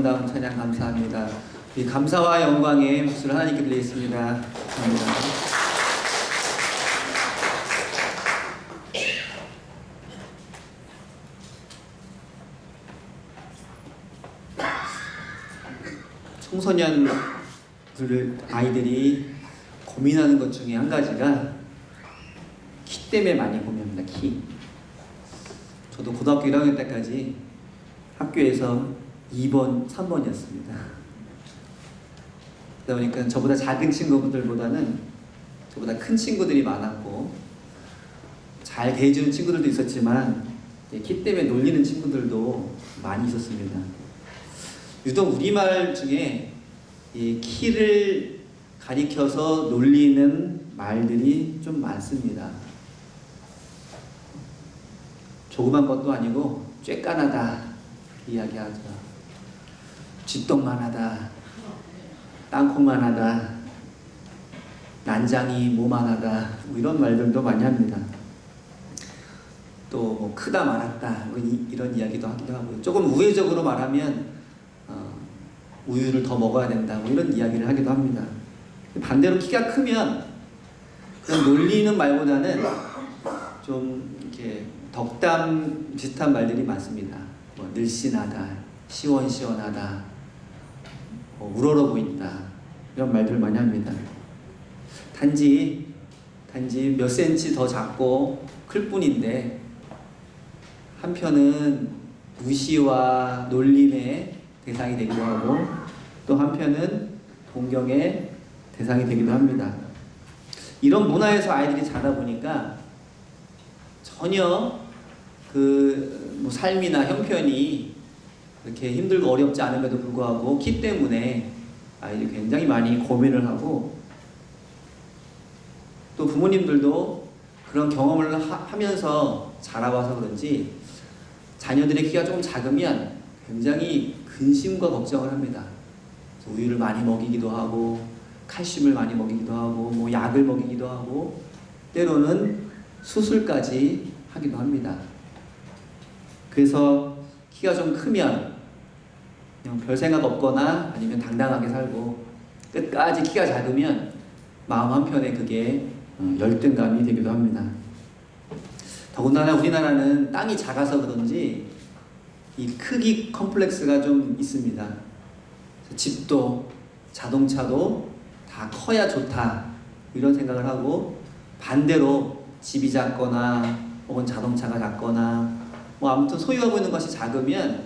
아름다운 찬양 감사합니다. 이 감사와 영광의 몫을 하나님께 드리겠습니다. 감사합니다. 아이들이 고민하는 것 중에 한 가지가 키 때문에 많이 고민합니다. 키. 저도 고등학교 1학년 때까지 학교에서 2번, 3번이었습니다. 그러다 보니까 저보다 작은 친구들보다는 저보다 큰 친구들이 많았고 잘 대해주는 친구들도 있었지만 키 때문에 놀리는 친구들도 많이 있었습니다. 유독 우리말 중에 이 키를 가리켜서 놀리는 말들이 좀 많습니다. 조그만 것도 아니고 쬐깐하다 이야기하죠. 쥐똥만하다, 땅콩만하다, 난장이 뭐만하다, 뭐 이런 말들도 많이 합니다. 또 뭐 크다 말았다 뭐 이런 이야기도 하기도 하고요. 조금 우회적으로 말하면 우유를 더 먹어야 된다 뭐 이런 이야기를 하기도 합니다. 반대로 키가 크면 그냥 놀리는 말보다는 좀 이렇게 덕담 비슷한 말들이 많습니다. 뭐 늘씬하다, 시원시원하다, 우러러 보인다 이런 말들을 많이 합니다. 단지 몇 센치 더 작고 클 뿐인데 한편은 무시와 놀림의 대상이 되기도 하고 또 한편은 동경의 대상이 되기도 합니다. 이런 문화에서 아이들이 자라 보니까 전혀 뭐 삶이나 형편이 그렇게 힘들고 어렵지 않음에도 불구하고 키 때문에 아이들이 굉장히 많이 고민을 하고 또 부모님들도 그런 경험을 하면서 자라와서 그런지 자녀들의 키가 조금 작으면 굉장히 근심과 걱정을 합니다. 우유를 많이 먹이기도 하고 칼슘을 많이 먹이기도 하고 뭐 약을 먹이기도 하고 때로는 수술까지 하기도 합니다. 그래서 키가 좀 크면 그냥 별 생각 없거나 아니면 당당하게 살고 끝까지 키가 작으면 마음 한편에 그게 열등감이 되기도 합니다. 더군다나 우리나라는 땅이 작아서 그런지 이 크기 컴플렉스가 좀 있습니다. 집도 자동차도 다 커야 좋다 이런 생각을 하고 반대로 집이 작거나 혹은 자동차가 작거나 뭐 아무튼 소유하고 있는 것이 작으면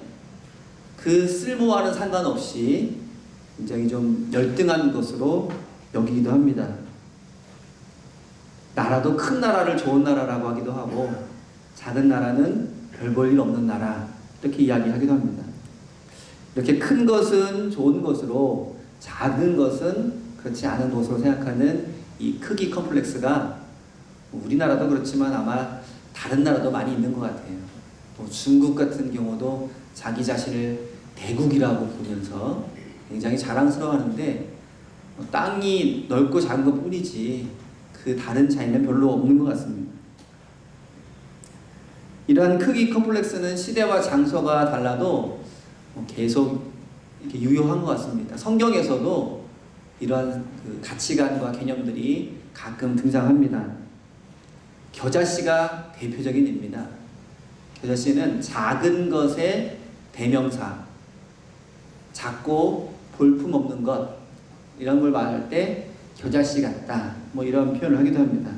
그 쓸모와는 상관없이 굉장히 좀 열등한 것으로 여기기도 합니다. 나라도 큰 나라를 좋은 나라라고 하기도 하고 작은 나라는 별 볼 일 없는 나라 이렇게 이야기하기도 합니다. 이렇게 큰 것은 좋은 것으로 작은 것은 그렇지 않은 것으로 생각하는 이 크기 컴플렉스가 우리나라도 그렇지만 아마 다른 나라도 많이 있는 것 같아요. 또 중국 같은 경우도 자기 자신을 대국이라고 부르면서 굉장히 자랑스러워하는데 땅이 넓고 작은 것 뿐이지 그 다른 차이는 별로 없는 것 같습니다. 이러한 크기 컴플렉스는 시대와 장소가 달라도 계속 이렇게 유효한 것 같습니다. 성경에서도 이러한 그 가치관과 개념들이 가끔 등장합니다. 겨자씨가 대표적인 예입니다. 겨자씨는 작은 것의 대명사, 작고 볼품없는 것 이런 걸 말할 때 겨자씨 같다 뭐 이런 표현을 하기도 합니다.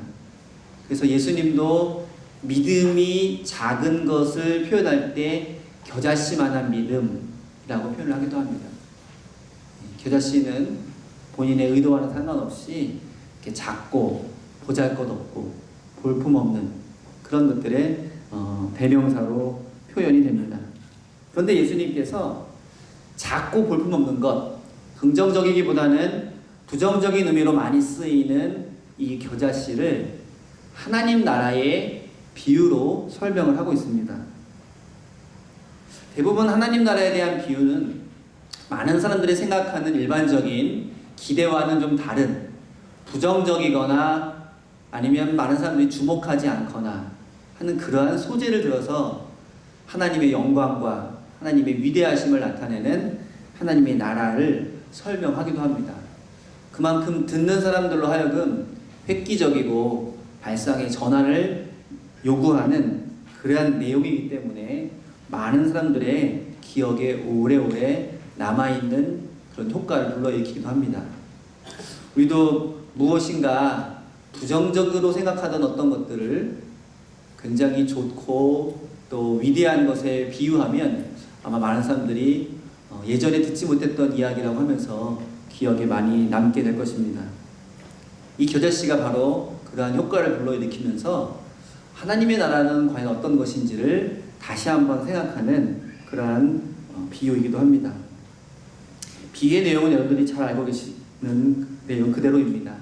그래서 예수님도 믿음이 작은 것을 표현할 때 겨자씨만한 믿음이라고 표현을 하기도 합니다. 겨자씨는 본인의 의도와는 상관없이 이렇게 작고 보잘것없고 볼품없는 그런 것들의 대명사로 표현이 됩니다. 그런데 예수님께서 작고 볼품없는 것, 긍정적이기보다는 부정적인 의미로 많이 쓰이는 이 겨자씨를 하나님 나라의 비유로 설명을 하고 있습니다. 대부분 하나님 나라에 대한 비유는 많은 사람들이 생각하는 일반적인 기대와는 좀 다른 부정적이거나 아니면 많은 사람들이 주목하지 않거나 하는 그러한 소재를 들어서 하나님의 영광과 하나님의 위대하심을 나타내는 하나님의 나라를 설명하기도 합니다. 그만큼 듣는 사람들로 하여금 획기적이고 발상의 전환을 요구하는 그러한 내용이기 때문에 많은 사람들의 기억에 오래오래 남아있는 그런 효과를 불러일으키기도 합니다. 우리도 무엇인가 부정적으로 생각하던 어떤 것들을 굉장히 좋고 또 위대한 것에 비유하면 아마 많은 사람들이 예전에 듣지 못했던 이야기라고 하면서 기억에 많이 남게 될 것입니다. 이 겨자씨가 바로 그러한 효과를 불러일으키면서 하나님의 나라는 과연 어떤 것인지를 다시 한번 생각하는 그러한 비유이기도 합니다. 비유의 내용은 여러분들이 잘 알고 계시는 내용 그대로입니다.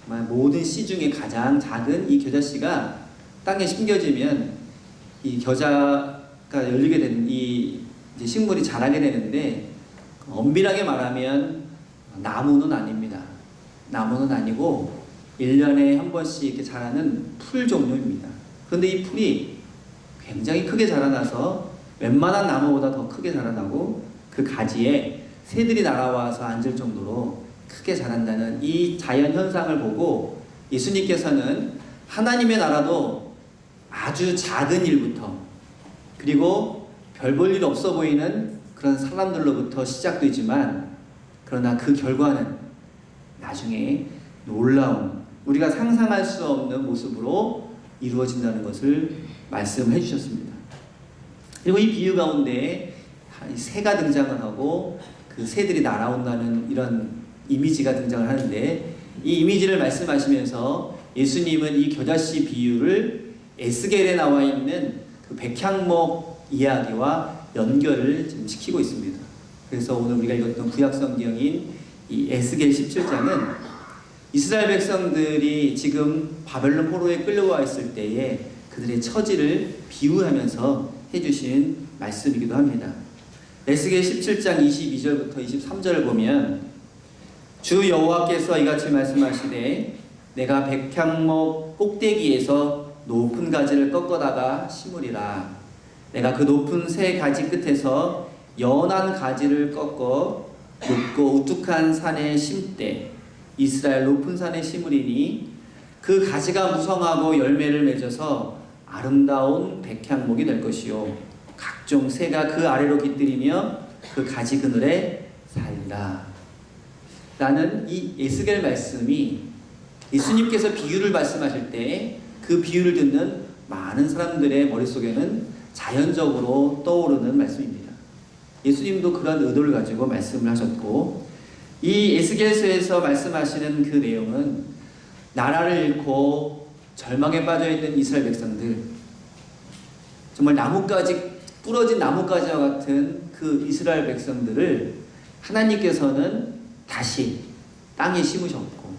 정말 모든 씨 중에 가장 작은 이 겨자씨가 땅에 심겨지면 이 겨자가 열리게 되는 이 식물이 자라게 되는데, 엄밀하게 말하면 나무는 아닙니다. 나무는 아니고 1년에 한 번씩 이렇게 자라는 풀 종류입니다. 그런데 이 풀이 굉장히 크게 자라나서 웬만한 나무보다 더 크게 자라나고 그 가지에 새들이 날아와서 앉을 정도로 크게 자란다는 이 자연 현상을 보고 예수님께서는 하나님의 나라도 아주 작은 일부터, 그리고 별 볼 일 없어 보이는 그런 사람들로부터 시작되지만, 그러나 그 결과는 나중에 놀라운, 우리가 상상할 수 없는 모습으로 이루어진다는 것을 말씀해 주셨습니다. 그리고 이 비유 가운데 새가 등장을 하고 그 새들이 날아온다는 이런 이미지가 등장을 하는데, 이 이미지를 말씀하시면서 예수님은 이 겨자씨 비유를 에스겔에 나와 있는 그 백향목 이야기와 연결을 지금 시키고 있습니다. 그래서 오늘 우리가 읽었던 구약 성경인 이 에스겔 17장은 이스라엘 백성들이 지금 바벨론 포로에 끌려와 있을 때에 그들의 처지를 비유하면서 해주신 말씀이기도 합니다. 에스겔 17장 22절부터 23절을 보면 주 여호와께서 이같이 말씀하시되 내가 백향목 꼭대기에서 높은 가지를 꺾어다가 심으리라. 내가 그 높은 새 가지 끝에서 연한 가지를 꺾어 높고 우뚝한 산에 심되 이스라엘 높은 산에 심으리니 그 가지가 무성하고 열매를 맺어서 아름다운 백향목이 될 것이요 각종 새가 그 아래로 깃들이며 그 가지 그늘에 살리라. 라는 이 에스겔 말씀이 예수님께서 비유를 말씀하실 때 그 비유를 듣는 많은 사람들의 머릿속에는 자연적으로 떠오르는 말씀입니다. 예수님도 그런 의도를 가지고 말씀을 하셨고, 이 에스겔서에서 말씀하시는 그 내용은 나라를 잃고 절망에 빠져있는 이스라엘 백성들, 정말 나뭇가지, 부러진 나뭇가지와 같은 그 이스라엘 백성들을 하나님께서는 다시 땅에 심으셨고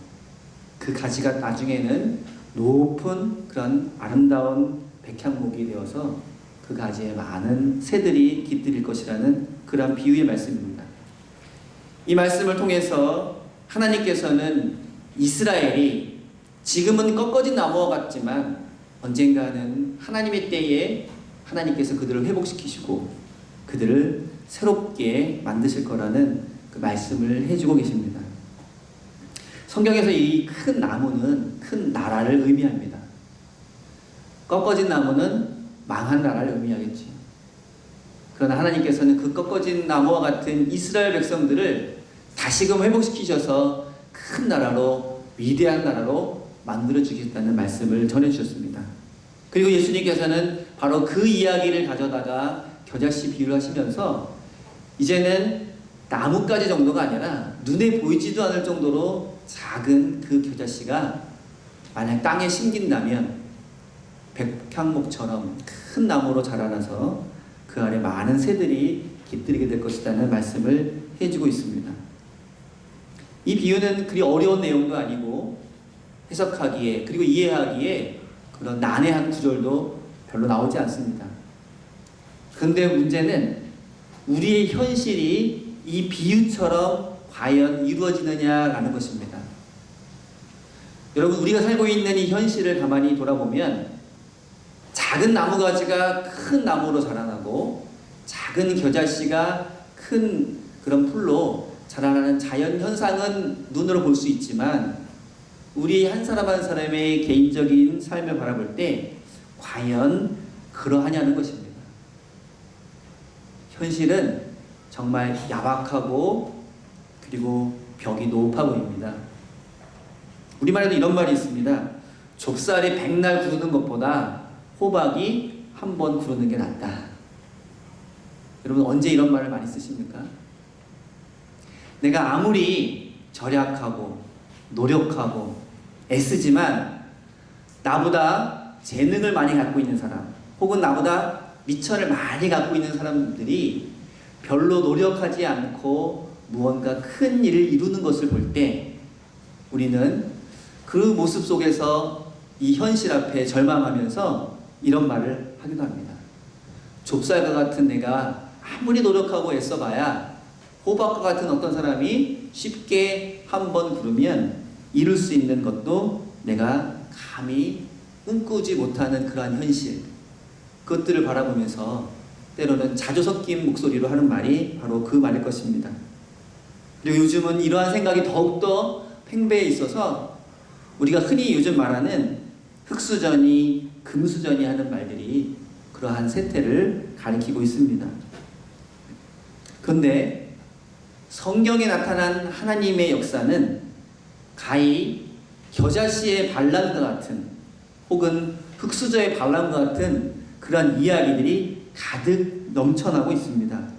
그 가지가 나중에는 높은 그런 아름다운 백향목이 되어서 그 가지에 많은 새들이 깃들일 것이라는 그런 비유의 말씀입니다. 이 말씀을 통해서 하나님께서는 이스라엘이 지금은 꺾어진 나무와 같지만 언젠가는 하나님의 때에 하나님께서 그들을 회복시키시고 그들을 새롭게 만드실 거라는 그 말씀을 해주고 계십니다. 성경에서 이 큰 나무는 큰 나라를 의미합니다. 꺾어진 나무는 망한 나라를 의미하겠지. 그러나 하나님께서는 그 꺾어진 나무와 같은 이스라엘 백성들을 다시금 회복시키셔서 큰 나라로, 위대한 나라로 만들어 주겠다는 말씀을 전해주셨습니다. 그리고 예수님께서는 바로 그 이야기를 가져다가 겨자씨 비유를 하시면서 이제는 나뭇가지 정도가 아니라 눈에 보이지도 않을 정도로 작은 그 겨자씨가 만약 땅에 심긴다면 백향목처럼 큰 나무로 자라나서 그 아래 많은 새들이 깃들이게 될 것이라는 말씀을 해주고 있습니다. 이 비유는 그리 어려운 내용도 아니고 해석하기에 그리고 이해하기에 그런 난해한 구절도 별로 나오지 않습니다. 그런데 문제는 우리의 현실이 이 비유처럼 과연 이루어지느냐라는 것입니다. 여러분, 우리가 살고 있는 이 현실을 가만히 돌아보면 작은 나무가지가 큰 나무로 자라나고 작은 겨자씨가 큰 그런 풀로 자라나는 자연 현상은 눈으로 볼 수 있지만 우리 한 사람 한 사람의 개인적인 삶을 바라볼 때 과연 그러하냐는 것입니다. 현실은 정말 야박하고 그리고 벽이 높아 보입니다. 우리말에도 이런 말이 있습니다. 좁쌀이 백날 구르는 것보다 호박이 한 번 구르는 게 낫다. 여러분 언제 이런 말을 많이 쓰십니까? 내가 아무리 절약하고 노력하고 애쓰지만 나보다 재능을 많이 갖고 있는 사람 혹은 나보다 미천을 많이 갖고 있는 사람들이 별로 노력하지 않고 무언가 큰 일을 이루는 것을 볼 때 우리는 그 모습 속에서 이 현실 앞에 절망하면서 이런 말을 하기도 합니다. 좁쌀과 같은 내가 아무리 노력하고 애써봐야 호박과 같은 어떤 사람이 쉽게 한번 구르면 이룰 수 있는 것도 내가 감히 꿈꾸지 못하는 그러한 현실, 그것들을 바라보면서 때로는 자주 섞인 목소리로 하는 말이 바로 그 말일 것입니다. 그리고 요즘은 이러한 생각이 더욱더 팽배해 있어서 우리가 흔히 요즘 말하는 흙수저니 금수저니 하는 말들이 그러한 세태를 가리키고 있습니다. 그런데 성경에 나타난 하나님의 역사는 가히 겨자씨의 반란과 같은 혹은 흙수저의 반란과 같은 그런 이야기들이 가득 넘쳐나고 있습니다.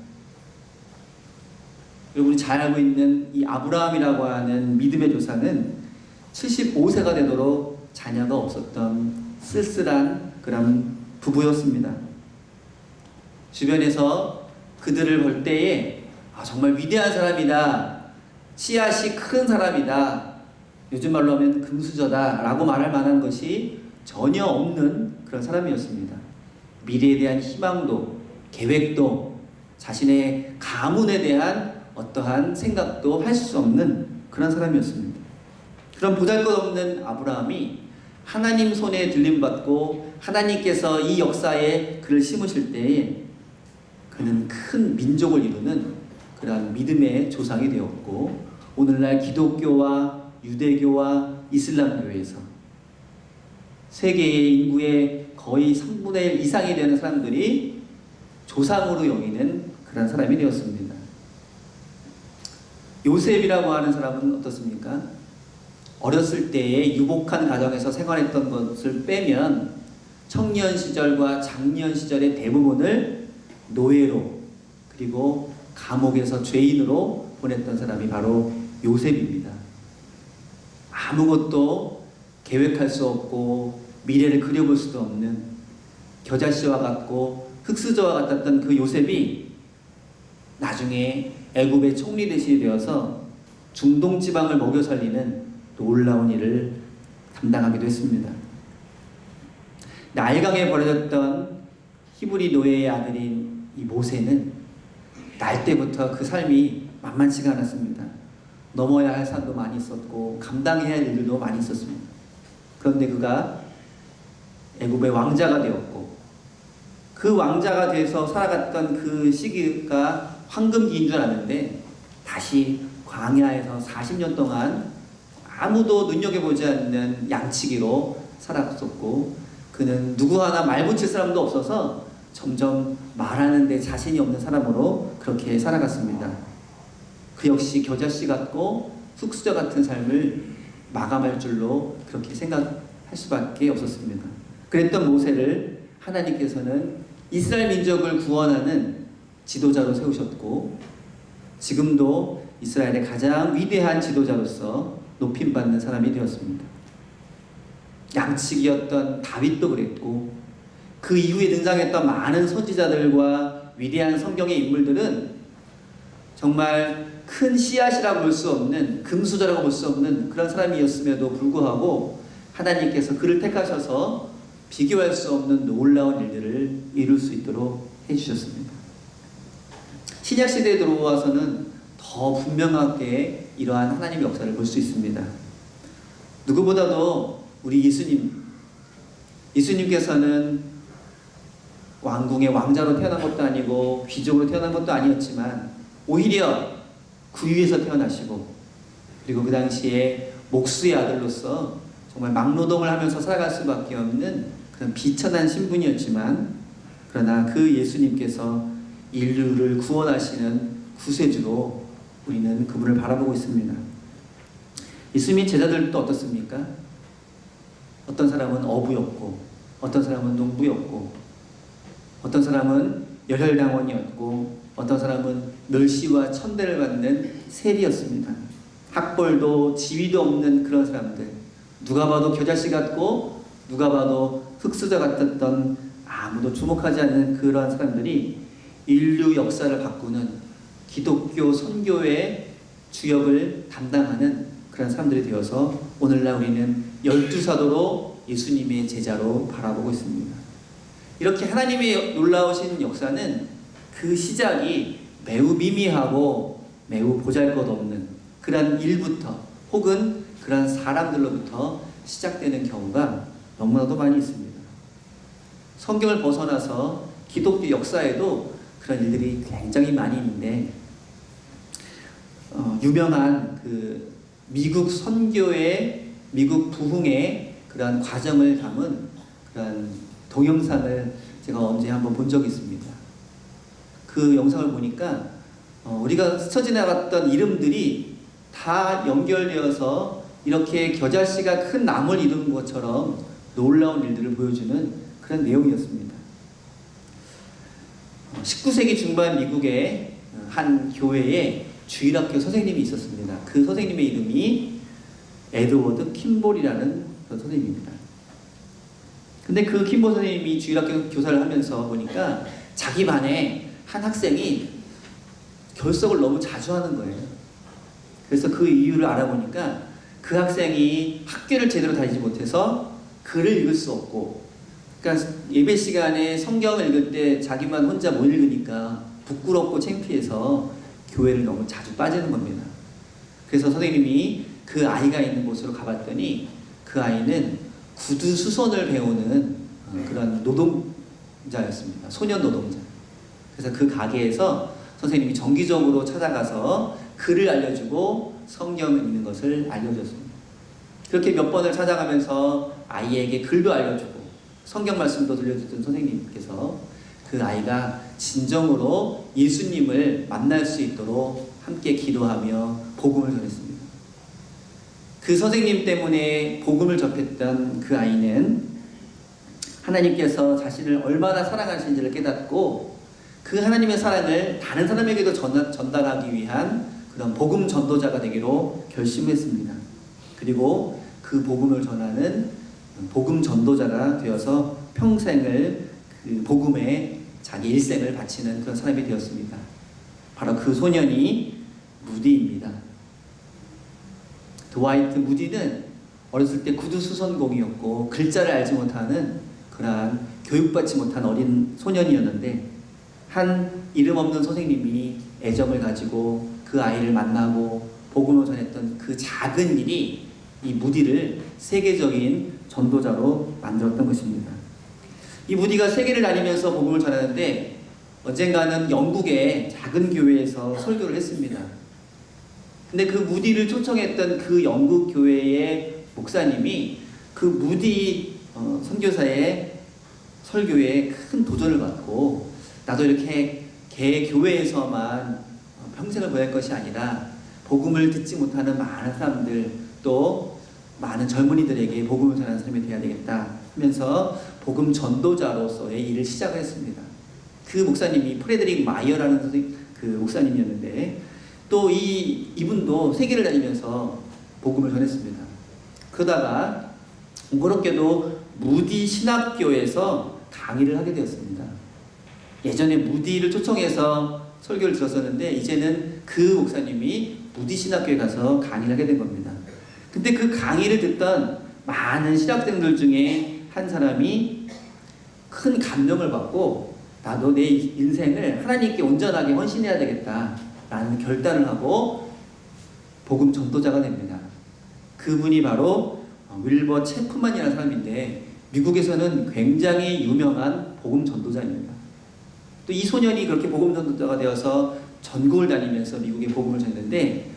여러분이 잘 알고 있는 이 아브라함이라고 하는 믿음의 조상은 75세가 되도록 자녀가 없었던 쓸쓸한 그런 부부였습니다. 주변에서 그들을 볼 때에 정말 위대한 사람이다, 씨앗이 큰 사람이다, 요즘 말로 하면 금수저다 라고 말할 만한 것이 전혀 없는 그런 사람이었습니다. 미래에 대한 희망도 계획도 자신의 가문에 대한 어떠한 생각도 할 수 없는 그런 사람이었습니다. 그런 보잘것없는 아브라함이 하나님 손에 들림받고 하나님께서 이 역사에 그를 심으실 때에 그는 큰 민족을 이루는 그런 믿음의 조상이 되었고 오늘날 기독교와 유대교와 이슬람교에서 세계의 인구의 거의 3분의 1 이상이 되는 사람들이 조상으로 여기는 그런 사람이 되었습니다. 요셉이라고 하는 사람은 어떻습니까? 어렸을 때에 유복한 가정에서 생활했던 것을 빼면 청년 시절과 장년 시절의 대부분을 노예로 그리고 감옥에서 죄인으로 보냈던 사람이 바로 요셉입니다. 아무것도 계획할 수 없고 미래를 그려볼 수도 없는 겨자씨와 같고 흙수저와 같았던 그 요셉이 나중에 애굽의 총리 대신이 되어서 중동 지방을 먹여 살리는 놀라운 일을 담당하기도 했습니다. 나일강에 버려졌던 히브리 노예의 아들인 이 모세는 날 때부터 그 삶이 만만치가 않았습니다. 넘어야 할 산도 많이 있었고 감당해야 할 일들도 많이 있었습니다. 그런데 그가 애굽의 왕자가 되었고 그 왕자가 돼서 살아갔던 그 시기가 황금기인 줄 알았는데 다시 광야에서 40년 동안 아무도 눈여겨보지 않는 양치기로 살았었고 그는 누구 하나 말 붙일 사람도 없어서 점점 말하는 데 자신이 없는 사람으로 그렇게 살아갔습니다. 그 역시 겨자씨 같고 흙수저 같은 삶을 마감할 줄로 그렇게 생각할 수밖에 없었습니다. 그랬던 모세를 하나님께서는 이스라엘 민족을 구원하는 지도자로 세우셨고 지금도 이스라엘의 가장 위대한 지도자로서 높임받는 사람이 되었습니다. 양치기였던 다윗도 그랬고 그 이후에 등장했던 많은 선지자들과 위대한 성경의 인물들은 정말 큰 씨앗이라고 볼 수 없는 금수저라고 볼 수 없는 그런 사람이었음에도 불구하고 하나님께서 그를 택하셔서 비교할 수 없는 놀라운 일들을 이룰 수 있도록 해주셨습니다. 신약시대에 들어와서는 더 분명하게 이러한 하나님의 역사를 볼 수 있습니다. 누구보다도 우리 예수님께서는 왕궁의 왕자로 태어난 것도 아니고 귀족으로 태어난 것도 아니었지만 오히려 구유에서 태어나시고, 그리고 그 당시에 목수의 아들로서 정말 막노동을 하면서 살아갈 수밖에 없는 그런 비천한 신분이었지만, 그러나 그 예수님께서 인류를 구원하시는 구세주로 우리는 그분을 바라보고 있습니다. 예수님의 제자들도 어떻습니까? 어떤 사람은 어부였고, 어떤 사람은 농부였고, 어떤 사람은 열혈당원이었고, 어떤 사람은 멸시와 천대를 받는 세리였습니다. 학벌도 지위도 없는 그런 사람들, 누가 봐도 겨자씨 같고 누가 봐도 흙수저 같았던, 아무도 주목하지 않는 그러한 사람들이 인류 역사를 바꾸는 기독교 선교의 주역을 담당하는 그런 사람들이 되어서 오늘날 우리는 12사도로 예수님의 제자로 바라보고 있습니다. 이렇게 하나님의 놀라우신 역사는 그 시작이 매우 미미하고 매우 보잘것없는 그런 일부터, 혹은 그런 사람들로부터 시작되는 경우가 너무나도 많이 있습니다. 성경을 벗어나서 기독교 역사에도 그런 일들이 굉장히 많이 있는데, 유명한 그 미국 선교의, 미국 부흥의 그런 과정을 담은 그런 동영상을 제가 언제 한번 본 적이 있습니다. 그 영상을 보니까 우리가 스쳐 지나갔던 이름들이 다 연결되어서 이렇게 겨자씨가 큰 나무를 이루는 것처럼 놀라운 일들을 보여주는 그런 내용이었습니다. 19세기 중반 미국의 한 교회에 주일학교 선생님이 있었습니다. 그 선생님의 이름이 에드워드 킴볼이라는 선생님입니다. 근데 그 킴볼 선생님이 주일학교 교사를 하면서 보니까 자기 반에 한 학생이 결석을 너무 자주 하는 거예요. 그래서 그 이유를 알아보니까 그 학생이 학교를 제대로 다니지 못해서 글을 읽을 수 없고, 그러니까 예배 시간에 성경을 읽을 때 자기만 혼자 못 읽으니까 부끄럽고 창피해서 교회를 너무 자주 빠지는 겁니다. 그래서 선생님이 그 아이가 있는 곳으로 가봤더니 그 아이는 구두 수선을 배우는 그런 노동자였습니다. 소년 노동자. 그래서 그 가게에서 선생님이 정기적으로 찾아가서 글을 알려주고 성경 읽는 것을 알려줬습니다. 그렇게 몇 번을 찾아가면서 아이에게 글도 알려주고 성경 말씀도 들려주던 선생님께서 그 아이가 진정으로 예수님을 만날 수 있도록 함께 기도하며 복음을 전했습니다. 그 선생님 때문에 복음을 접했던 그 아이는 하나님께서 자신을 얼마나 사랑하시는지를 깨닫고 그 하나님의 사랑을 다른 사람에게도 전달하기 위한 그런 복음 전도자가 되기로 결심했습니다. 그리고 그 복음을 전하는 복음 전도자가 되어서 평생을 그 복음에 자기 일생을 바치는 그런 사람이 되었습니다. 바로 그 소년이 무디입니다. 드와이트 무디는 어렸을 때 구두 수선공이었고 글자를 알지 못하는 그러한 교육받지 못한 어린 소년이었는데, 한 이름 없는 선생님이 애정을 가지고 그 아이를 만나고 복음을 전했던 그 작은 일이 이 무디를 세계적인 전도자로 만들었던 것입니다. 이 무디가 세계를 다니면서 복음을 전하는데 언젠가는 영국의 작은 교회에서 설교를 했습니다. 근데 그 무디를 초청했던 그 영국 교회의 목사님이 그 무디 선교사의 설교에 큰 도전을 받고, 나도 이렇게 개 교회에서만 평생을 보낼 것이 아니라 복음을 듣지 못하는 많은 사람들, 또 많은 젊은이들에게 복음을 전하는 사람이 되어야 되겠다 하면서 복음 전도자로서의 일을 시작했습니다. 그 목사님이 프레드릭 마이어라는 그 목사님이었는데, 또 이분도 세계를 다니면서 복음을 전했습니다. 그러다가 공교롭게도 무디 신학교에서 강의를 하게 되었습니다. 예전에 무디를 초청해서 설교를 들었었는데 이제는 그 목사님이 무디 신학교에 가서 강의를 하게 된 겁니다. 근데 그 강의를 듣던 많은 신학생들 중에 한 사람이 큰 감명을 받고, 나도 내 인생을 하나님께 온전하게 헌신해야 되겠다 라는 결단을 하고 복음 전도자가 됩니다. 그분이 바로 윌버 체프만이라는 사람인데 미국에서는 굉장히 유명한 복음 전도자입니다. 또 이 소년이 그렇게 복음 전도자가 되어서 전국을 다니면서 미국에 복음을 전했는데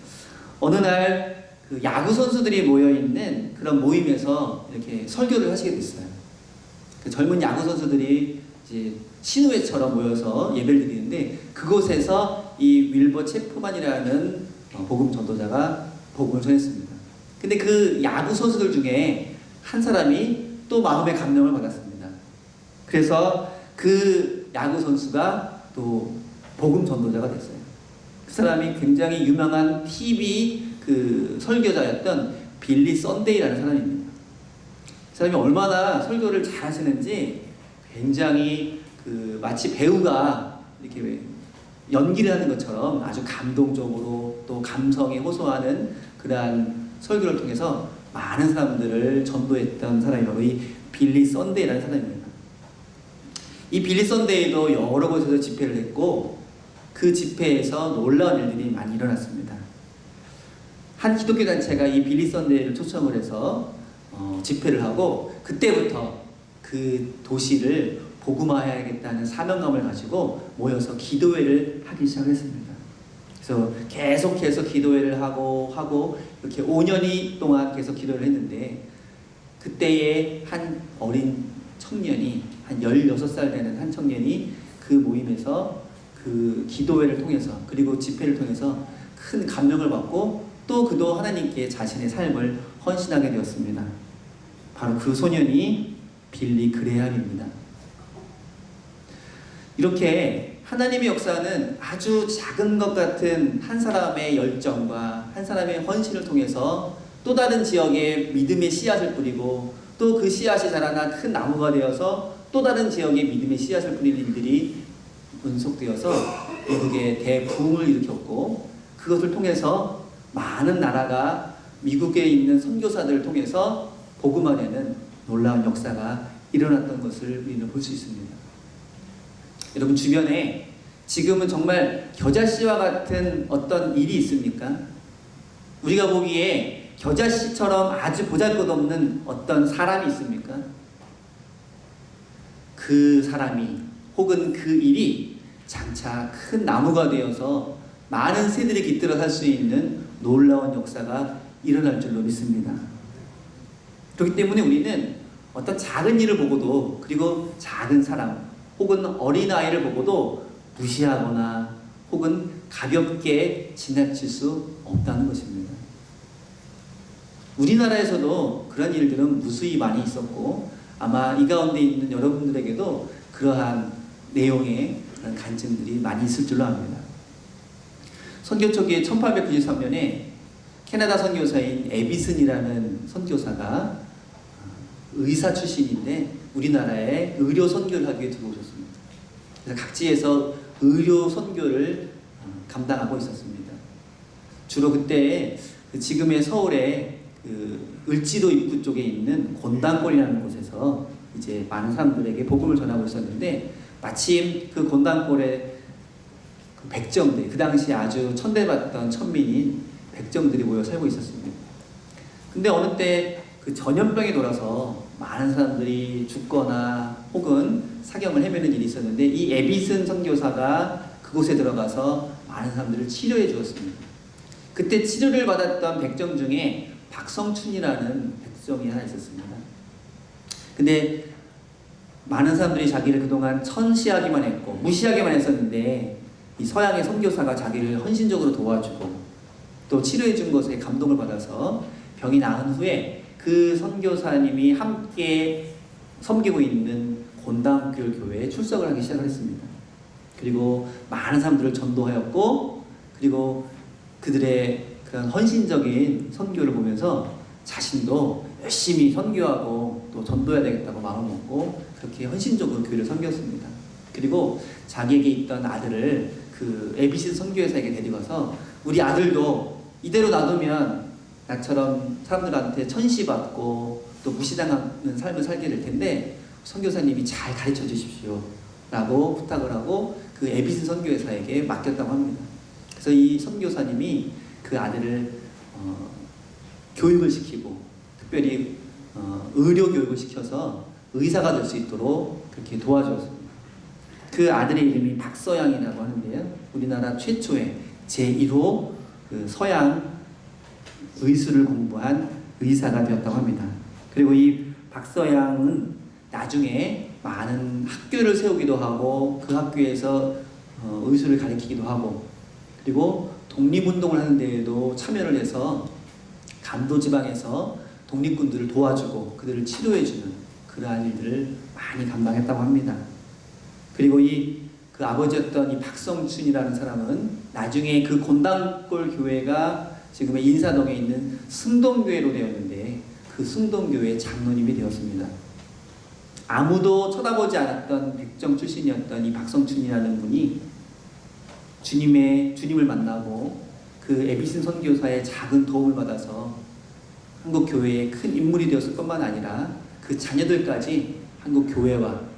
어느 날 그 야구 선수들이 모여 있는 그런 모임에서 이렇게 설교를 하시게 됐어요. 그 젊은 야구 선수들이 이제 신우회처럼 모여서 예배를 드리는데 그곳에서 이 윌버 체프만이라는 복음 전도자가 복음을 전했습니다. 근데 그 야구 선수들 중에 한 사람이 또 마음의 감명을 받았습니다. 그래서 그 야구 선수가 또 복음 전도자가 됐어요. 그 사람이 굉장히 유명한 TV 그 설교자였던 빌리 썬데이라는 사람입니다. 그 사람이 얼마나 설교를 잘 하시는지 굉장히 그 마치 배우가 이렇게 연기를 하는 것처럼 아주 감동적으로 또 감성이 호소하는 그러한 설교를 통해서 많은 사람들을 전도했던 사람이 바로 이 빌리 썬데이라는 사람입니다. 이 빌리 썬데이도 여러 곳에서 집회를 했고 그 집회에서 놀라운 일들이 많이 일어났습니다. 한 기독교 단체가 이 빌리 썬데이를 초청을 해서 집회를 하고 그때부터 그 도시를 복음화해야겠다는 사명감을 가지고 모여서 기도회를 하기 시작했습니다. 그래서 계속해서 기도회를 하고 이렇게 5년이 동안 계속 기도를 했는데 그때에 한 어린 청년이 한 16살 되는 한 청년이 그 모임에서 그 기도회를 통해서 그리고 집회를 통해서 큰 감명을 받고 또 그도 하나님께 자신의 삶을 헌신하게 되었습니다. 바로 그 소년이 빌리 그레함입니다. 이렇게 하나님의 역사는 아주 작은 것 같은 한 사람의 열정과 한 사람의 헌신을 통해서 또 다른 지역에 믿음의 씨앗을 뿌리고 또 그 씨앗이 자라나 큰 나무가 되어서 또 다른 지역에 믿음의 씨앗을 뿌리는 일들이 연속되어서 미국에 대부흥을 일으켰고 그것을 통해서 많은 나라가 미국에 있는 선교사들을 통해서 복음화되는 놀라운 역사가 일어났던 것을 우리는 볼 수 있습니다. 여러분 주변에 지금은 정말 겨자씨와 같은 어떤 일이 있습니까? 우리가 보기에 겨자씨처럼 아주 보잘것없는 어떤 사람이 있습니까? 그 사람이 혹은 그 일이 장차 큰 나무가 되어서 많은 새들이 깃들어 살 수 있는 놀라운 역사가 일어날 줄로 믿습니다. 그렇기 때문에 우리는 어떤 작은 일을 보고도 그리고 작은 사람 혹은 어린아이를 보고도 무시하거나 혹은 가볍게 지나칠 수 없다는 것입니다. 우리나라에서도 그런 일들은 무수히 많이 있었고 아마 이 가운데 있는 여러분들에게도 그러한 내용의 그런 간증들이 많이 있을 줄로 압니다. 선교 초기에 1893년에 캐나다 선교사인 에비슨이라는 선교사가 의사 출신인데 우리나라에 의료 선교를 하기 위해 들어오셨습니다. 그래서 각지에서 의료 선교를 감당하고 있었습니다. 주로 그때 지금의 서울의 그 을지로 입구 쪽에 있는 곤단골이라는 곳에서 이제 많은 사람들에게 복음을 전하고 있었는데 마침 그 곤단골의 백정들, 그 당시 아주 천대받던 천민인 백정들이 모여 살고 있었습니다. 근데 어느 때 그 전염병이 돌아서 많은 사람들이 죽거나 혹은 사경을 헤매는 일이 있었는데 이 에비슨 선교사가 그곳에 들어가서 많은 사람들을 치료해 주었습니다. 그때 치료를 받았던 백정 중에 박성춘이라는 백정이 하나 있었습니다. 근데 많은 사람들이 자기를 그동안 천시하기만 했고 무시하기만 했었는데 이 서양의 선교사가 자기를 헌신적으로 도와주고 또 치료해 준 것에 감동을 받아서 병이 나은 후에 그 선교사님이 함께 섬기고 있는 곤단골 교회에 출석을 하기 시작을 했습니다. 그리고 많은 사람들을 전도하였고 그리고 그들의 그런 헌신적인 선교를 보면서 자신도 열심히 선교하고 또 전도해야 되겠다고 마음을 먹고 그렇게 헌신적으로 교회를 섬겼습니다. 그리고 자기에게 있던 아들을 그 에비신 선교회사에게 데리고 가서 우리 아들도 이대로 놔두면 나처럼 사람들한테 천시받고 또 무시당하는 삶을 살게 될 텐데 선교사님이 잘 가르쳐 주십시오 라고 부탁을 하고 그 에비신 선교회사에게 맡겼다고 합니다. 그래서 이 선교사님이 그 아들을 교육을 시키고 특별히 의료 교육을 시켜서 의사가 될 수 있도록 그렇게 도와주었습니다. 그 아들의 이름이 박서양이라고 하는데요. 우리나라 최초의 제1호 그 서양 의술을 공부한 의사가 되었다고 합니다. 그리고 이 박서양은 나중에 많은 학교를 세우기도 하고 그 학교에서 의술을 가르치기도 하고 그리고 독립운동을 하는 데에도 참여를 해서 간도지방에서 독립군들을 도와주고 그들을 치료해주는 그러한 일들을 많이 감당했다고 합니다. 그리고 그 아버지였던 이 박성춘이라는 사람은 나중에 그 곤단골 교회가 지금의 인사동에 있는 승동교회로 되었는데 그 승동교회 장로님이 되었습니다. 아무도 쳐다보지 않았던 백정 출신이었던 이 박성춘이라는 분이 주님을 만나고 그 에비신 선교사의 작은 도움을 받아서 한국 교회의 큰 인물이 되었을 뿐만 아니라 그 자녀들까지 한국 교회와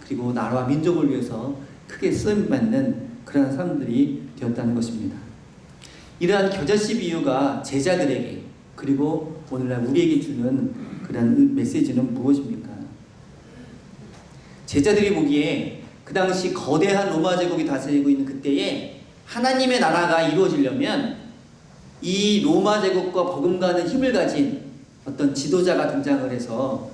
그리고 나라와 민족을 위해서 크게 쓰임받는 그러한 사람들이 되었다는 것입니다. 이러한 겨자씨 비유가 제자들에게 그리고 오늘날 우리에게 주는 그러한 메시지는 무엇입니까? 제자들이 보기에 그 당시 거대한 로마 제국이 다스리고 있는 그때에 하나님의 나라가 이루어지려면 이 로마 제국과 버금가는 힘을 가진 어떤 지도자가 등장을 해서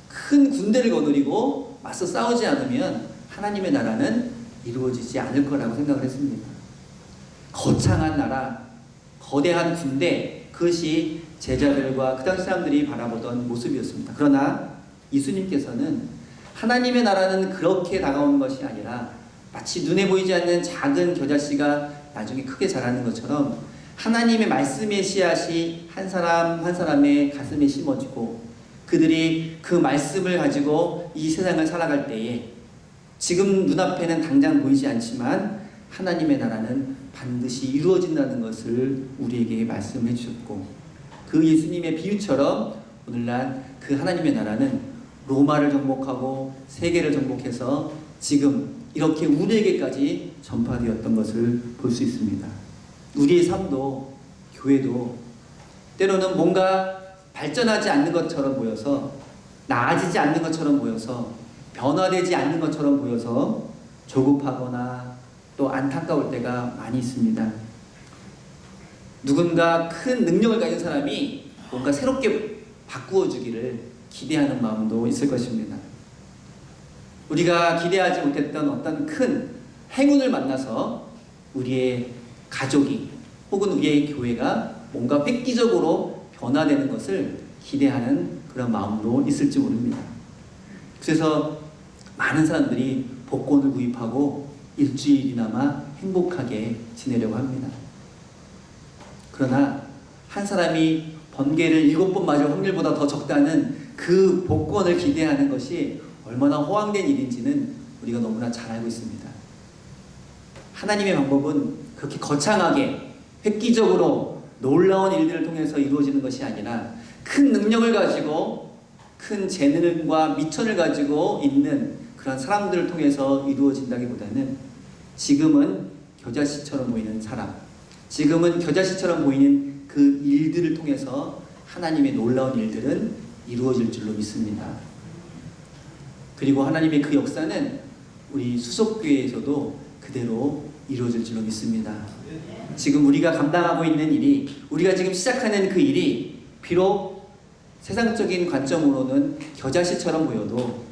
큰 군대를 거느리고 맞서 싸우지 않으면 하나님의 나라는 이루어지지 않을 거라고 생각을 했습니다. 거창한 나라, 거대한 군대, 그것이 제자들과 그 당시 사람들이 바라보던 모습이었습니다. 그러나 예수님께서는 하나님의 나라는 그렇게 다가오는 것이 아니라 마치 눈에 보이지 않는 작은 겨자씨가 나중에 크게 자라는 것처럼 하나님의 말씀의 씨앗이 한 사람 한 사람의 가슴에 심어지고 그들이 그 말씀을 가지고 이 세상을 살아갈 때에 지금 눈앞에는 당장 보이지 않지만 하나님의 나라는 반드시 이루어진다는 것을 우리에게 말씀해 주셨고 그 예수님의 비유처럼 오늘날 그 하나님의 나라는 로마를 정복하고 세계를 정복해서 지금 이렇게 우리에게까지 전파되었던 것을 볼 수 있습니다. 우리의 삶도 교회도 때로는 뭔가 발전하지 않는 것처럼 보여서 나아지지 않는 것처럼 보여서 변화되지 않는 것처럼 보여서 조급하거나 또 안타까울 때가 많이 있습니다. 누군가 큰 능력을 가진 사람이 뭔가 새롭게 바꾸어 주기를 기대하는 마음도 있을 것입니다. 우리가 기대하지 못했던 어떤 큰 행운을 만나서 우리의 가족이 혹은 우리의 교회가 뭔가 획기적으로 변화되는 것을 기대하는 그런 마음도 있을지 모릅니다. 그래서 많은 사람들이 복권을 구입하고 일주일이나마 행복하게 지내려고 합니다. 그러나 한 사람이 번개를 7번 맞을 확률보다 더 적다는 그 복권을 기대하는 것이 얼마나 허황된 일인지는 우리가 너무나 잘 알고 있습니다. 하나님의 방법은 그렇게 거창하게 획기적으로 놀라운 일들을 통해서 이루어지는 것이 아니라 큰 능력을 가지고 큰 재능과 미천을 가지고 있는 그런 사람들을 통해서 이루어진다기보다는 지금은 겨자씨처럼 보이는 사람, 지금은 겨자씨처럼 보이는 그 일들을 통해서 하나님의 놀라운 일들은 이루어질 줄로 믿습니다. 그리고 하나님의 그 역사는 우리 수석교회에서도 그대로 이루어질 줄로 믿습니다. 지금 우리가 감당하고 있는 일이, 우리가 지금 시작하는 그 일이 비록 세상적인 관점으로는 겨자씨처럼 보여도,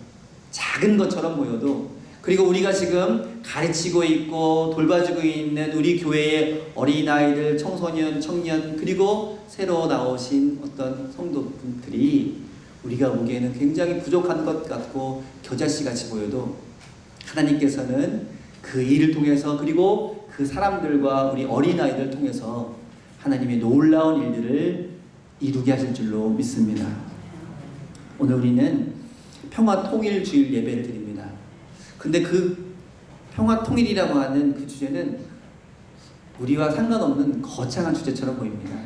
작은 것처럼 보여도, 그리고 우리가 지금 가르치고 있고 돌봐주고 있는 우리 교회의 어린아이들, 청소년, 청년, 그리고 새로 나오신 어떤 성도분들이 우리가 보기에는 굉장히 부족한 것 같고 겨자씨같이 보여도 하나님께서는 그 일을 통해서 그리고 그 사람들과 우리 어린아이들을 통해서 하나님의 놀라운 일들을 이루게 하실 줄로 믿습니다. 오늘 우리는 평화통일주일 예배를 드립니다. 근데 그 평화통일이라고 하는 그 주제는 우리와 상관없는 거창한 주제처럼 보입니다.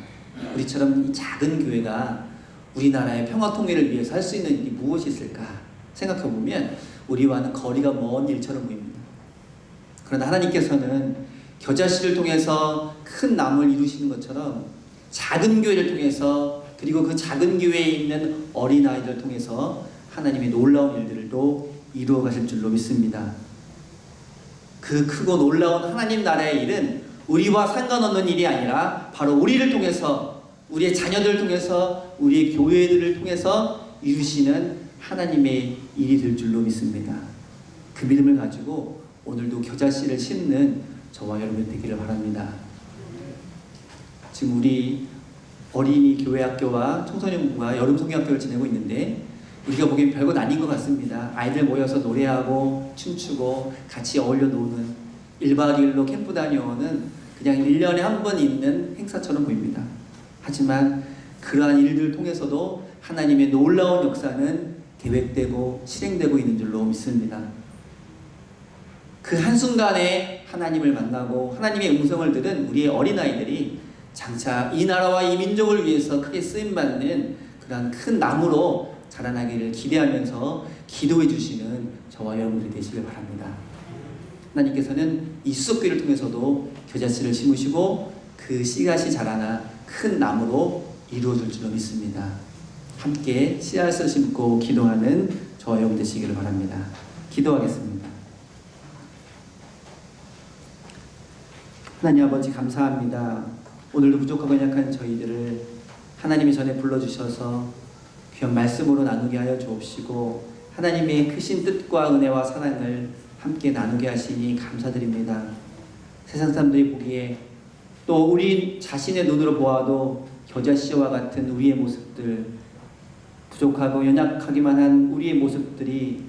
우리처럼 이 작은 교회가 우리나라의 평화통일을 위해서 할 수 있는 일이 무엇이 있을까 생각해보면 우리와는 거리가 먼 일처럼 보입니다. 그러나 하나님께서는 겨자씨를 통해서 큰 나무를 이루시는 것처럼 작은 교회를 통해서 그리고 그 작은 교회에 있는 어린아이들을 통해서 하나님의 놀라운 일들을 또 이루어 가실 줄로 믿습니다. 그 크고 놀라운 하나님 나라의 일은 우리와 상관없는 일이 아니라 바로 우리를 통해서, 우리의 자녀들을 통해서, 우리의 교회들을 통해서 이루시는 하나님의 일이 될 줄로 믿습니다. 그 믿음을 가지고 오늘도 겨자씨를 심는 저와 여러분 되기를 바랍니다. 지금 우리 어린이 교회학교와 청소년부가 여름 성경학교를 지내고 있는데 우리가 보기엔 별것 아닌 것 같습니다. 아이들 모여서 노래하고 춤추고 같이 어울려 노는 1박 2일로 캠프 다녀오는 그냥 1년에 한 번 있는 행사처럼 보입니다. 하지만 그러한 일들을 통해서도 하나님의 놀라운 역사는 계획되고 실행되고 있는 줄로 믿습니다. 그 한순간에 하나님을 만나고 하나님의 음성을 들은 우리의 어린아이들이 장차 이 나라와 이 민족을 위해서 크게 쓰임받는 그러한 큰 나무로 자라나기를 기대하면서 기도해 주시는 저와 여러분들이 되시길 바랍니다. 하나님께서는 이 수석교회를 통해서도 겨자씨를 심으시고 그 씨앗이 자라나 큰 나무로 이루어질 줄로 믿습니다. 함께 씨앗을 심고 기도하는 저와 여러분 되시기를 바랍니다. 기도하겠습니다. 하나님 아버지 감사합니다. 오늘도 부족하고 연약한 저희들을 하나님의 전에 불러주셔서 귀한 말씀으로 나누게 하여 주옵시고 하나님의 크신 뜻과 은혜와 사랑을 함께 나누게 하시니 감사드립니다. 세상 사람들이 보기에 또 우리 자신의 눈으로 보아도 겨자씨와 같은 우리의 모습들, 부족하고 연약하기만 한 우리의 모습들이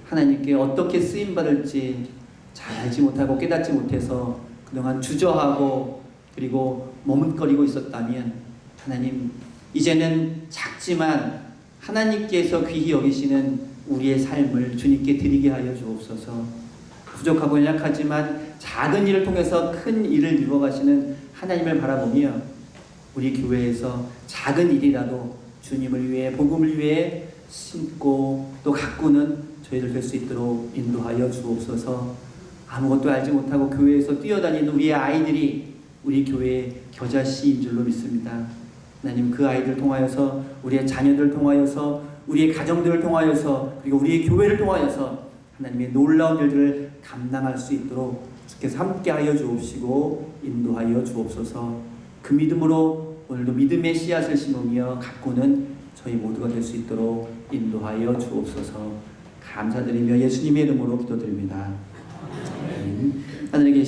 하나님께 어떻게 쓰임받을지 잘 알지 못하고 깨닫지 못해서 그동안 주저하고 그리고 머뭇거리고 있었다면 하나님, 이제는 작지만 하나님께서 귀히 여기시는 우리의 삶을 주님께 드리게 하여 주옵소서. 부족하고 연약하지만 작은 일을 통해서 큰 일을 이루어가시는 하나님을 바라보며 우리 교회에서 작은 일이라도 주님을 위해, 복음을 위해 심고 또 가꾸는 저희들 될 수 있도록 인도하여 주옵소서. 아무것도 알지 못하고 교회에서 뛰어다니는 우리의 아이들이 우리 교회의 겨자씨인 줄로 믿습니다. 하나님, 그 아이들 통하여서, 우리의 자녀들을 통하여서, 우리의 가정들을 통하여서, 그리고 우리의 교회를 통하여서 하나님의 놀라운 일들을 감당할 수 있도록 주께서 함께하여 주옵시고 인도하여 주옵소서. 그 믿음으로 오늘도 믿음의 씨앗을 심으며 가꾸는 저희 모두가 될 수 있도록 인도하여 주옵소서. 감사드리며 예수님의 이름으로 기도드립니다. 아멘. 하늘에 계신